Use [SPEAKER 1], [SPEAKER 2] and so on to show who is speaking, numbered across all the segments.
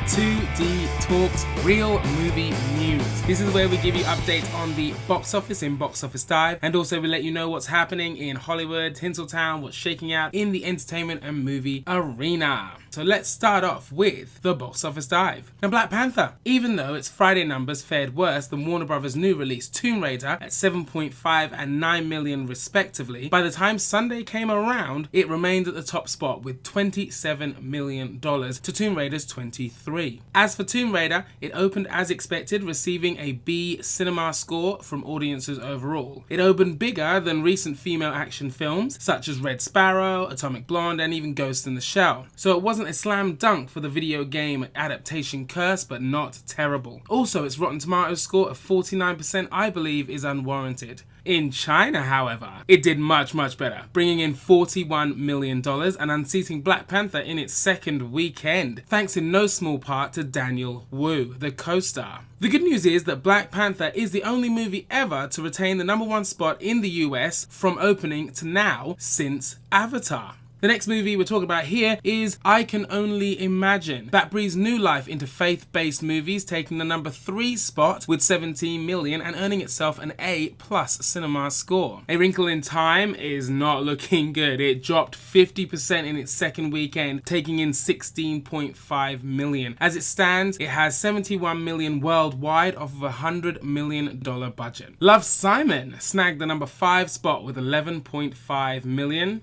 [SPEAKER 1] 2DTalk's Real Movie News. This is where we give you updates on the box office in Box Office Dive, and also we let you know what's happening in Hollywood, Tinsletown, what's shaking out in the entertainment and movie arena. So let's start off with the Box Office Dive. Now, Black Panther, even though its Friday numbers fared worse than Warner Bros.' new release Tomb Raider at 7.5 and 9 million respectively, by the time Sunday came around, it remained at the top spot with $27 million to Tomb Raider's 23. As for Tomb Raider, it opened as expected, receiving a B cinema score from audiences overall. It opened bigger than recent female action films such as Red Sparrow, Atomic Blonde, and even Ghost in the Shell. So it wasn't a slam dunk for the video game adaptation curse, but not terrible. Also, its Rotten Tomatoes score of 49% I believe is unwarranted. In China, however, it did much better, bringing in $41 million and unseating Black Panther in its second weekend, thanks in no small part to Daniel Wu, the co-star. The good news is that Black Panther is the only movie ever to retain the #1 spot in the US from opening to now since Avatar. The next movie we're talking about here is I Can Only Imagine. That breathes new life into faith-based movies, taking the #3 spot with 17 million and earning itself an A+ cinema score. A Wrinkle in Time is not looking good. It dropped 50% in its second weekend, taking in 16.5 million. As it stands, it has 71 million worldwide off of a $100 million budget. Love, Simon snagged the #5 spot with 11.5 million.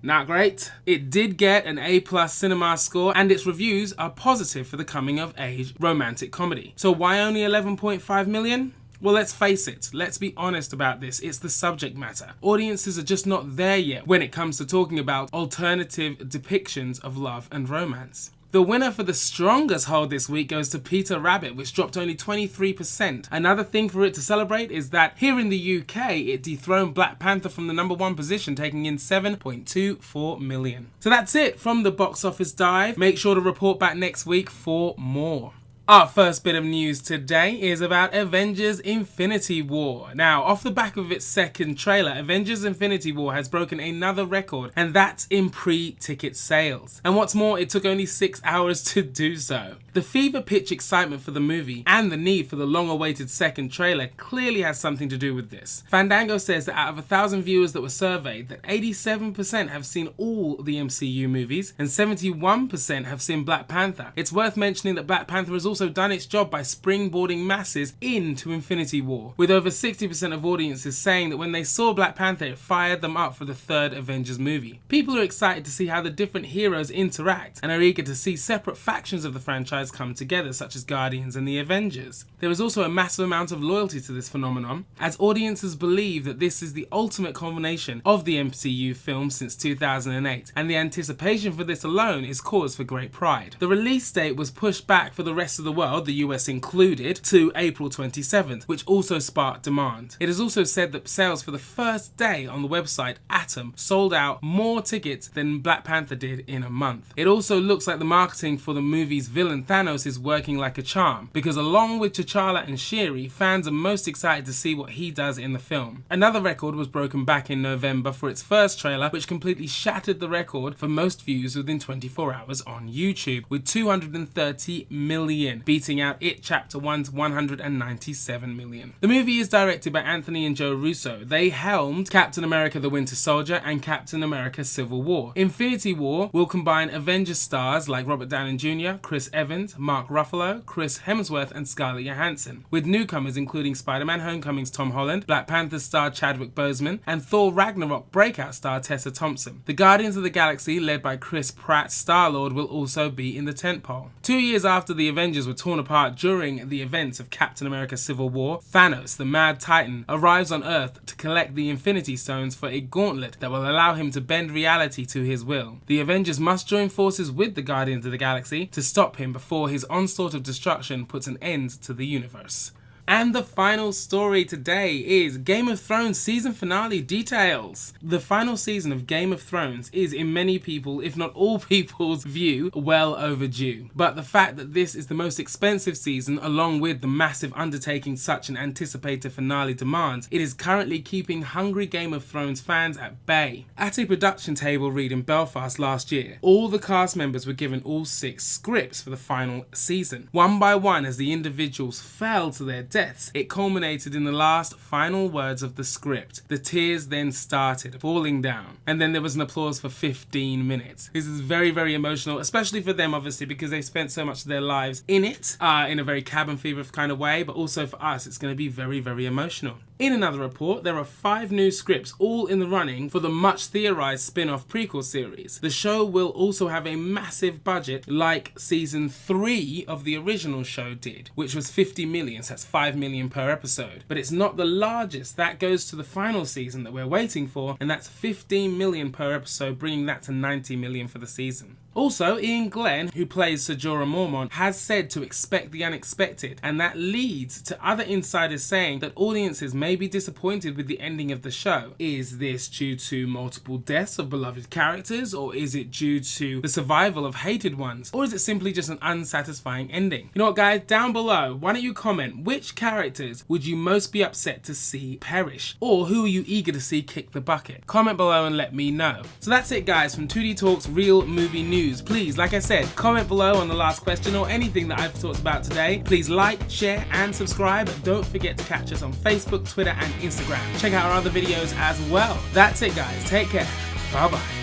[SPEAKER 1] Not great. It did get an A+ cinema score, and its reviews are positive for the coming-of-age romantic comedy. So why only 11.5 million? Well, let's face it, let's be honest about this, it's the subject matter. Audiences are just not there yet when it comes to talking about alternative depictions of love and romance. The winner for the strongest hold this week goes to Peter Rabbit, which dropped only 23%. Another thing for it to celebrate is that here in the UK, it dethroned Black Panther from the #1 position, taking in 7.24 million. So that's it from the Box Office Dive. Make sure to report back next week for more. Our first bit of news today is about Avengers Infinity War. Now, off the back of its second trailer, Avengers Infinity War has broken another record, and that's in pre-ticket sales. And what's more, it took only 6 hours to do so. The fever pitch excitement for the movie and the need for the long-awaited second trailer clearly has something to do with this. Fandango says that out of 1,000 viewers that were surveyed, that 87% have seen all the MCU movies and 71% have seen Black Panther. It's worth mentioning that Black Panther has also done its job by springboarding masses into Infinity War, with over 60% of audiences saying that when they saw Black Panther, it fired them up for the third Avengers movie. People are excited to see how the different heroes interact and are eager to see separate factions of the franchise come together, such as Guardians and the Avengers. There is also a massive amount of loyalty to this phenomenon, as audiences believe that this is the ultimate combination of the MCU films since 2008, and the anticipation for this alone is cause for great pride. The release date was pushed back for the rest of the world, the US included, to April 27th, which also sparked demand. It is also said that sales for the first day on the website Atom sold out more tickets than Black Panther did in a month. It also looks like the marketing for the movie's villain Thanos is working like a charm, because along with T'Challa and Shuri, fans are most excited to see what he does in the film. Another record was broken back in November for its first trailer, which completely shattered the record for most views within 24 hours on YouTube, with 230 million, beating out It Chapter 1's 197 million. The movie is directed by Anthony and Joe Russo. They helmed Captain America the Winter Soldier and Captain America Civil War. Infinity War will combine Avengers stars like Robert Downey Jr., Chris Evans, Mark Ruffalo, Chris Hemsworth, and Scarlett Johansson, with newcomers including Spider-Man Homecoming's Tom Holland, Black Panther star Chadwick Boseman, and Thor Ragnarok breakout star Tessa Thompson. The Guardians of the Galaxy, led by Chris Pratt, Star-Lord, will also be in the tentpole. 2 years after the Avengers were torn apart during the events of Captain America Civil War, Thanos, the Mad Titan, arrives on Earth to collect the Infinity Stones for a gauntlet that will allow him to bend reality to his will. The Avengers must join forces with the Guardians of the Galaxy to stop him before his onslaught of destruction puts an end to the universe. And the final story today is Game of Thrones season finale details. The final season of Game of Thrones is, in many people, if not all people's view, well overdue. But the fact that this is the most expensive season, along with the massive undertaking such an anticipated finale demands, it is currently keeping hungry Game of Thrones fans at bay. At a production table read in Belfast last year, all the cast members were given all 6 scripts for the final season. One by one, as the individuals fell to their deaths, it culminated in the last final words of the script. The tears then started falling down, and then there was an applause for 15 minutes. This is very, very emotional, especially for them, obviously, because they spent so much of their lives in it, in a very cabin fever kind of way, but also for us, it's going to be very, very emotional. In another report, there are 5 new scripts, all in the running for the much theorized spin-off prequel series. The show will also have a massive budget like season 3 of the original show did, which was 50 million, so that's 5 million per episode. But it's not the largest. That goes to the final season that we're waiting for, and that's 15 million per episode, bringing that to 90 million for the season. Also, Ian Glenn, who plays Ser Jorah Mormont, has said to expect the unexpected, and that leads to other insiders saying that audiences may be disappointed with the ending of the show. Is this due to multiple deaths of beloved characters, or is it due to the survival of hated ones, or is it simply just an unsatisfying ending? You know what, guys, down below, why don't you comment which characters would you most be upset to see perish, or who are you eager to see kick the bucket? Comment below and let me know. So that's it, guys, from 2DTalk's Real Movie News. Please, like I said, comment below on the last question or anything that I've talked about today. Please like, share, and subscribe. Don't forget to catch us on Facebook, Twitter, and Instagram. Check out our other videos as well. That's it, guys. Take care. Bye-bye.